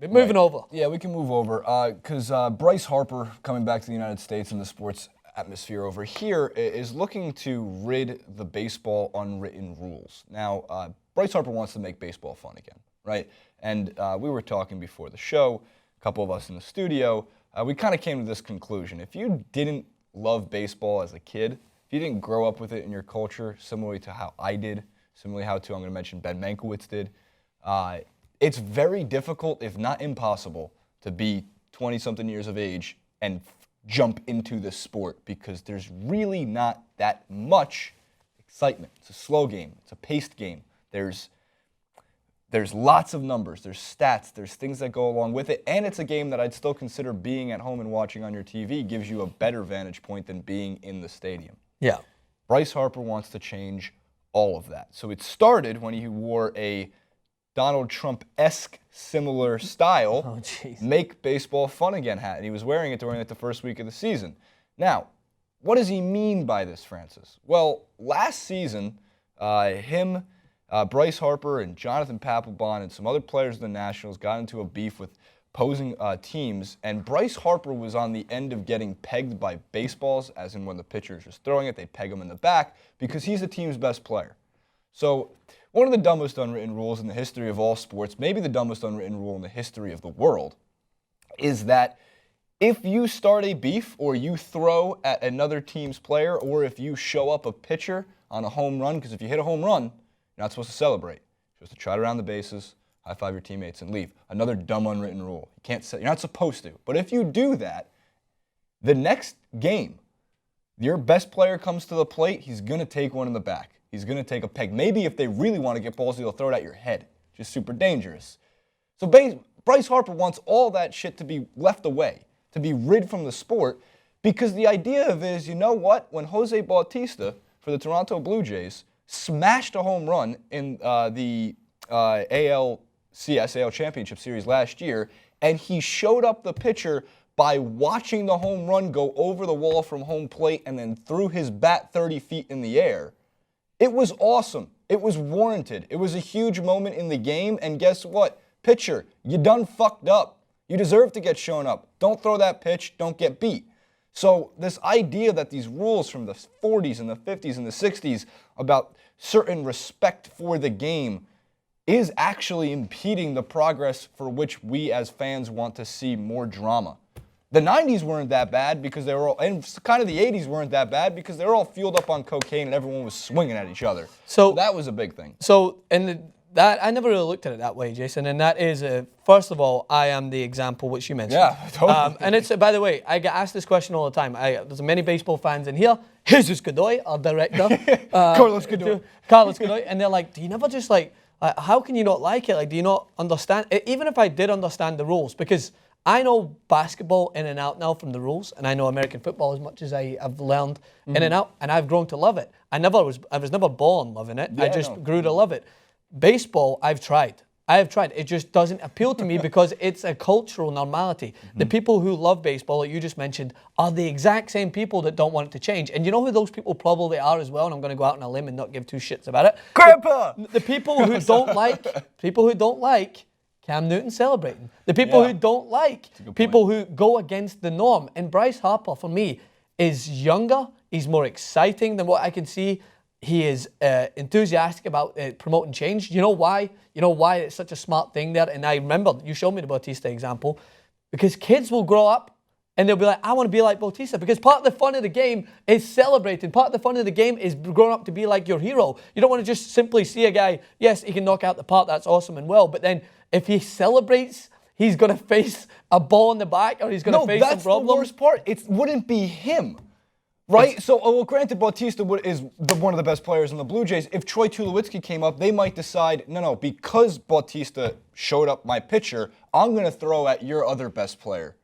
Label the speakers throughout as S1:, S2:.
S1: Moving over.
S2: Yeah, we can move over because Bryce Harper, coming back to the United States and the sports atmosphere over here, is looking to rid the baseball unwritten rules. Now, Bryce Harper wants to make baseball fun again, right? And we were talking before the show, a couple of us in the studio, we kind of came to this conclusion. If you didn't love baseball as a kid, if you didn't grow up with it in your culture, similarly to how I did, similarly how, too, I'm going to mention Ben Mankiewicz did, it's very difficult, if not impossible, to be 20-something years of age and jump into this sport because there's really not that much excitement. It's a slow game. It's a paced game. There's lots of numbers. There's stats. There's things that go along with it. And it's a game that I'd still consider being at home and watching on your TV gives you a better vantage point than being in the stadium.
S1: Yeah.
S2: Bryce Harper wants to change all of that. So it started when he wore a Donald Trump-esque similar style, make baseball fun again hat. And he was wearing it during the first week of the season. Now, what does he mean by this, Francis? Well, last season, Bryce Harper and Jonathan Papelbon and some other players in the Nationals got into a beef with opposing teams, and Bryce Harper was on the end of getting pegged by baseballs, as in when the pitcher is just throwing it, they peg him in the back, because he's the team's best player. So one of the dumbest unwritten rules in the history of all sports, maybe the dumbest unwritten rule in the history of the world, is that if you start a beef or you throw at another team's player or if you show up a pitcher on a home run, because if you hit a home run, you're not supposed to celebrate. You're supposed to trot around the bases, high-five your teammates, and leave. Another dumb unwritten rule. You're not supposed to. But if you do that, the next game, your best player comes to the plate, he's going to take one in the back. He's going to take a peg. Maybe if they really want to get ballsy, they'll throw it at your head, which is super dangerous. So Bryce Harper wants all that shit to be left away, to be rid from the sport, because the idea of it is, you know what? When Jose Bautista for the Toronto Blue Jays smashed a home run in the AL Championship Series last year, and he showed up the pitcher by watching the home run go over the wall from home plate and then threw his bat 30 feet in the air. It was awesome. It was warranted. It was a huge moment in the game, and guess what? Pitcher, you done fucked up. You deserve to get shown up. Don't throw that pitch. Don't get beat. So this idea that these rules from the 40s and the 50s and the 60s about certain respect for the game is actually impeding the progress for which we as fans want to see more drama. The 90s weren't that bad because they were all, and kind of the 80s weren't that bad because they were all fueled up on cocaine and everyone was swinging at each other. So that was a big thing.
S1: So, that I never really looked at it that way, Jason. And that is, first of all, I am the example which you mentioned.
S2: Yeah, totally.
S1: And it's, by the way, I get asked this question all the time. There's many baseball fans in here. Jesus Godoy, our director.
S2: Carlos Godoy.
S1: Carlos Godoy. And they're like, do you never just how can you not like it? Like, do you not understand? Even if I did understand the rules, because I know basketball in and out now from the rules, and I know American football as much as I've learned in and out, and I've grown to love it. I was never born loving it.
S2: Yeah,
S1: I just grew to love it. Baseball, I've tried. It just doesn't appeal to me because it's a cultural normality. The people who love baseball, like you just mentioned, are the exact same people that don't want it to change. And you know who those people probably are as well, and I'm going to go out on a limb and not give two shits about it.
S2: Grandpa!
S1: The people who don't like Cam Newton celebrating. The people who don't like, people who go against the norm. And Bryce Harper, for me, is younger. He's more exciting than what I can see. He is enthusiastic about promoting change. You know why? You know why it's such a smart thing there? And I remember you showed me the Bautista example, because kids will grow up and they'll be like, I want to be like Bautista, because part of the fun of the game is celebrating. Part of the fun of the game is growing up to be like your hero. You don't want to just simply see a guy, yes, he can knock out the park, that's awesome and well, but then if he celebrates, he's going to face a ball in the back or he's going to face some problem.
S2: No, that's the worst part. It wouldn't be him. Right? So, well, granted, Bautista is one of the best players in the Blue Jays. If Troy Tulowitzki came up, they might decide, no, because Bautista showed up my pitcher, I'm going to throw at your other best player.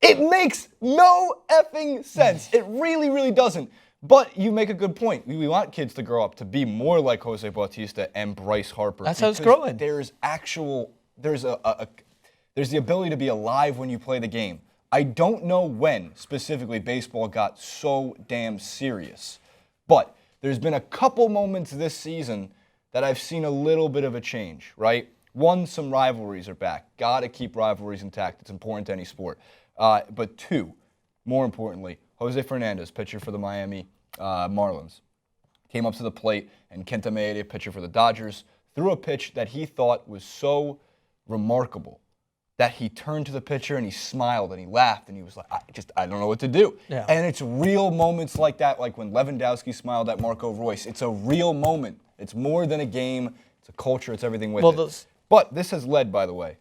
S2: It makes no effing sense. It really, really doesn't. But you make a good point. We want kids to grow up to be more like Jose Bautista and Bryce Harper.
S1: That's how it's growing.
S2: There's the ability to be alive when you play the game. I don't know when, specifically, baseball got so damn serious. But there's been a couple moments this season that I've seen a little bit of a change, right? one, some rivalries are back. Got to keep rivalries intact. It's important to any sport. But two, more importantly, Jose Fernandez, pitcher for the Miami Marlins, came up to the plate, and Kenta Maeda, pitcher for the Dodgers, threw a pitch that he thought was so remarkable that he turned to the pitcher and he smiled and he laughed and he was like, I don't know what to do.
S1: Yeah.
S2: And it's real moments like that, like when Lewandowski smiled at Marco Royce. It's a real moment. It's more than a game. It's a culture. It's everything with it. But this has led, by the way,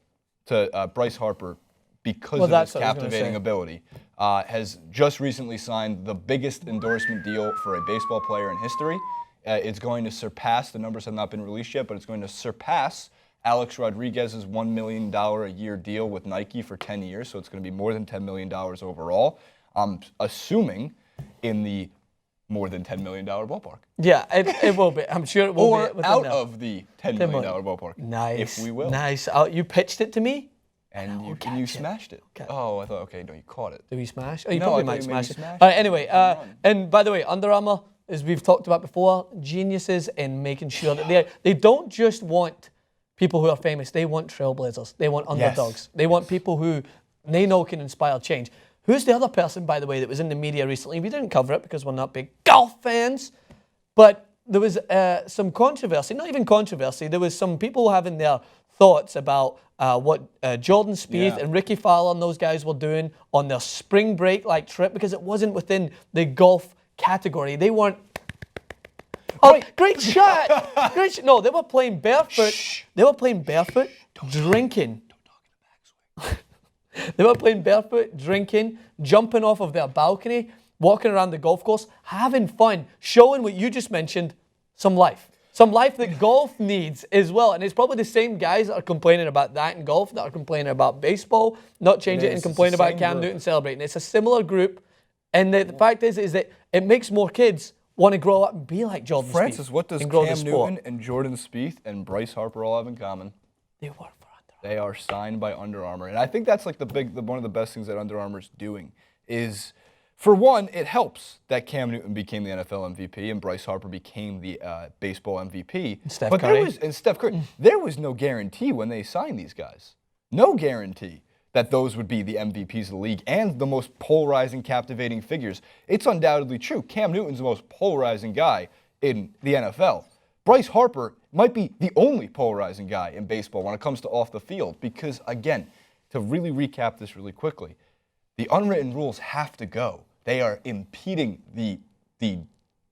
S2: to Bryce Harper, because of his captivating ability, has just recently signed the biggest endorsement deal for a baseball player in history. It's going to surpass, the numbers have not been released yet, but it's going to surpass Alex Rodriguez's $1 million a year deal with Nike for 10 years, so it's going to be more than $10 million overall. I'm assuming in the more than $10 million ballpark.
S1: Yeah, it will be. I'm sure it will be.
S2: Or out of the $10 million ballpark.
S1: Nice.
S2: If we will.
S1: Nice. You pitched it to me?
S2: And you smashed it. Okay. Oh, I thought, okay, no, you caught it.
S1: Did we smash? Oh, you
S2: no,
S1: probably might smash it.
S2: Smash
S1: All right, anyway, and by the way, Under Armour, as we've talked about before, geniuses in making sure that they don't just want people who are famous, they want trailblazers. They want underdogs. They want people who they know can inspire change. Who's the other person, by the way, that was in the media recently? We didn't cover it because we're not big golf fans, but there was some controversy, not even controversy, there was some people having their thoughts about what Jordan Spieth and Ricky Fowler and those guys were doing on their spring break-like trip, because it wasn't within the golf category. They weren't... Oh, great shot! No, they were playing barefoot. Shh. They were playing barefoot, drinking. Don't talk in the backswing. They were playing barefoot, drinking, jumping off of their balcony, walking around the golf course, having fun, showing what you just mentioned, some life. Some life that golf needs as well. And it's probably the same guys that are complaining about that in golf, that are complaining about baseball, not changing it, and complaining about Cam Newton celebrating. It's a similar group. And the fact is that it makes more kids want to grow up and be like Jordan Spieth.
S2: Francis, what does Cam Newton and Jordan Spieth and Bryce Harper all have in common?
S1: They work for Under Armour.
S2: They are signed by Under Armour. And I think that's like one of the best things that Under Armour is doing is, for one, it helps that Cam Newton became the NFL MVP and Bryce Harper became the baseball MVP.
S1: And Steph Curry.
S2: Steph Curry. There was no guarantee when they signed these guys. No guarantee that those would be the MVPs of the league and the most polarizing, captivating figures. It's undoubtedly true. Cam Newton's the most polarizing guy in the NFL. Bryce Harper might be the only polarizing guy in baseball when it comes to off the field because, again, to really recap this really quickly, the unwritten rules have to go. They are impeding the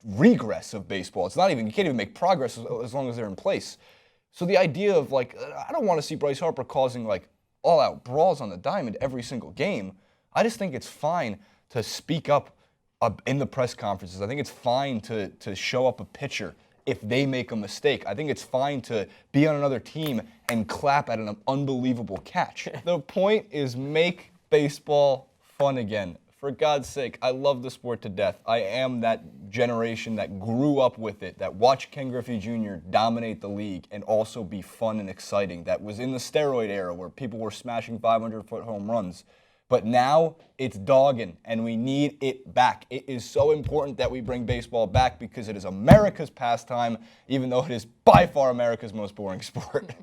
S2: regress of baseball. It's not even, you can't even make progress as long as they're in place. So the idea of, like, I don't want to see Bryce Harper causing, like, all-out brawls on the diamond every single game. I just think it's fine to speak up in the press conferences. I think it's fine to show up a pitcher if they make a mistake. I think it's fine to be on another team and clap at an unbelievable catch. The point is make baseball fun again. For God's sake, I love the sport to death. I am that generation that grew up with it, that watched Ken Griffey Jr. dominate the league and also be fun and exciting, that was in the steroid era where people were smashing 500-foot home runs. But now it's dogging, and we need it back. It is so important that we bring baseball back because it is America's pastime, even though it is by far America's most boring sport.